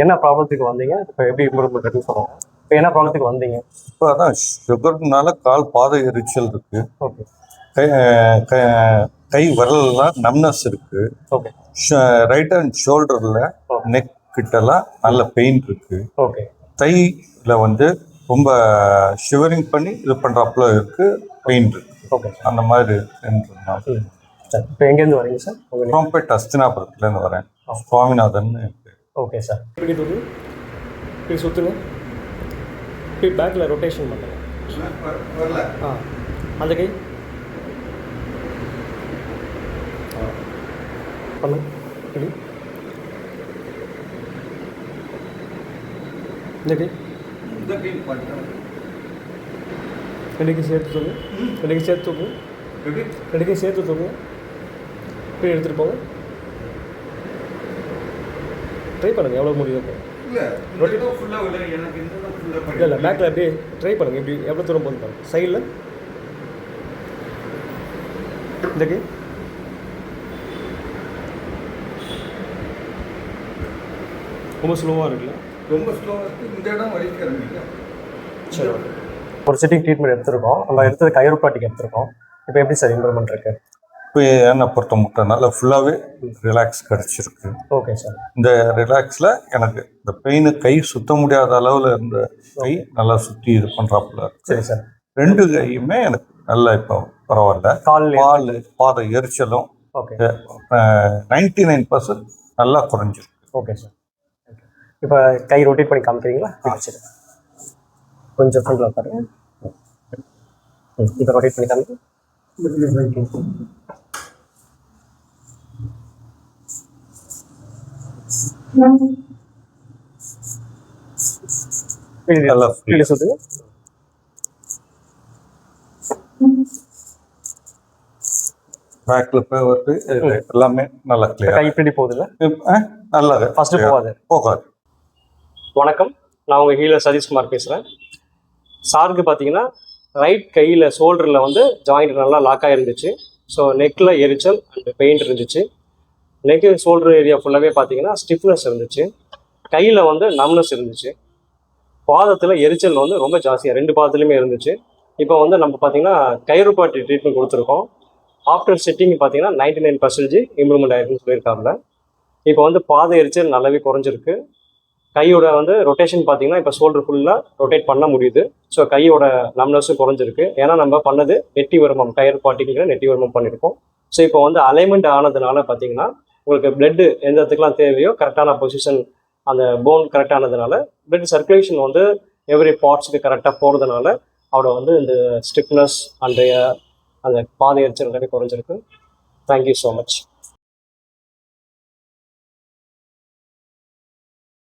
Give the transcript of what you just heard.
என்ன ப்ராப்ளத்துக்கு வந்தீங்க? இப்போ எப்படி இம்ப்ரூவ்மெண்ட் இருக்குன்னு சொல்லுவாங்க. இப்போ என்ன ப்ராப்ளத்துக்கு வந்தீங்க? இப்போ அதான் சுகர்னால கால் பாத எரிச்சல் இருக்கு. ஓகே கை விரல்லாம் நம்னஸ் இருக்கு. ஓகே ரைட் ஹேண்ட் ஷோல்டரில் நெக் கிட்டலாம் நல்ல பெயின் இருக்கு. ஓகே தையில் வந்து ரொம்ப ஷிவரிங் பண்ணி இது பண்ணுறாப்புல இருக்கு, பெயின் இருக்கு. ஓகே அந்த மாதிரி இருக்குன்றதுனால சார். இப்போ எங்கேருந்து வரீங்க சார்? குரோம்பேட் அஸ்தினாபுரத்துலேருந்து வரேன். சுவாமிநாதன். Okay sir. இப்படி தூக்கு, இப்படி சுற்றுங்க, இப்படி பேக்கில் ரொட்டேஷன் பண்ணுங்க. அந்த கை பண்ணு, இப்படி இந்த கை ரெண்டுக்கு சேர்த்து தூக்கு, ரெண்டுக்கு சேர்த்து தூக்கு, ரெண்டுக்கு சேர்த்து தூக்கு, இப்படி எடுத்துகிட்டு போங்க. ட்ரை பண்ணுங்கள் எவ்வளோ முடியும். இல்லை பேக்கில் அப்படியே ட்ரை பண்ணுங்கள். இப்படி எவ்வளோ தூரம் போகுது பாருங்கள். சைடில் இந்த கை ரொம்ப ஸ்லோவாக இருக்குல்ல? ரொம்ப ஸ்லோவாக இருக்குது. இந்த இடம் வலிக்க. சரி, ஒரு சிட்டிங் ட்ரீட்மெண்ட் எடுத்திருக்கோம். நம்ம எடுத்தது கைரோப்ராட்டிக் எடுத்திருக்கோம். இப்போ எப்படி சார் இம்ப்ரூவ்மெண்ட் இருக்கு? இப்போ என்னை பொறுத்த முட்டனால ஃபுல்லாகவே ரிலாக்ஸ் கிடச்சிருக்கு. Okay sir. இந்த ரிலாக்ஸில் எனக்கு இந்த பெயின் கை சுத்த முடியாத அளவில் இருந்த கை நல்லா சுற்றி இது பண்ணுறாப்புல. சரி சார். ரெண்டு கையுமே எனக்கு நல்லா இப்போ பரவாயில்ல. கால் பாத எரிச்சலும் ஓகே 99% நல்லா குறைஞ்சிருக்கு. Okay sir. இப்போ கை ரொட்டேட் பண்ணி காமிக்கிறீங்களா? சரி, கொஞ்சம் ஃப்ரண்ட்ல பாருங்க. இப்போ ரொட்டேட் பண்ணி காமிங்க. நல்லா சுத்துங்க. பேக்கில் போய் வருது, எல்லாமே நல்லா கிளியர். கை இப்படி போகுதுல்ல? நல்லா ஃபர்ஸ்ட் போகாது. வணக்கம், நான் உங்கள் ஹீலர் சதீஷ்குமார் பேசுகிறேன். சாருக்கு பார்த்தீங்கன்னா ரைட் கையில் ஷோல்டரில் வந்து ஜாயிண்ட் நல்லா லாக்காக இருந்துச்சு. ஸோ நெக்கில் எரிச்சல் அண்ட் பெயின் இருந்துச்சு. நெக்கு ஷோல்டர் ஏரியா ஃபுல்லாகவே பார்த்தீங்கன்னா ஸ்டிஃப்னஸ் இருந்துச்சு. கையில் வந்து நம்னஸ் இருந்துச்சு. பாதத்தில் எரிச்சல் வந்து ரொம்ப ஜாஸ்தியாக ரெண்டு பாதத்துலையுமே இருந்துச்சு. இப்போ வந்து நம்ம பார்த்தீங்கன்னா கைரோப்ராட்டிக் ட்ரீட்மெண்ட் கொடுத்துருக்கோம். ஆஃப்டர் செட்டிங் பார்த்தீங்கன்னா 99% இம்ப்ரூவ்மெண்ட் ஆயிருக்குன்னு சொல்லியிருக்காங்க. இப்போ வந்து பாத எரிச்சல் நல்லாவே குறைஞ்சிருக்கு. கையோட வந்து ரொட்டேஷன் பார்த்தீங்கன்னா இப்போ ஷோல்டர் ஃபுல்லாக ரொட்டேட் பண்ண முடியுது. ஸோ கையோட நம்னஸும் குறைஞ்சிருக்கு. ஏன்னா நம்ம பண்ணது நெட்டி வருமம், கைரோப்ராட்டிக்கிற நெட்டி வருமம் பண்ணியிருக்கோம். ஸோ இப்போ வந்து அலைன்மெண்ட் ஆனதுனால பார்த்தீங்கன்னா உங்களுக்கு பிளட்டு எந்த இடத்துக்குலாம் தேவையோ கரெக்டான பொசிஷன், அந்த போன் கரெக்டானதுனால பிளட் சர்க்குலேஷன் வந்து எவ்ரி பார்ட்ஸுக்கு கரெக்டாக போகிறதுனால அவரோட வந்து இந்த ஸ்டிஃப்னஸ் அந்த பாத எரிச்சல் குறைஞ்சிருக்கு. Thank you so much.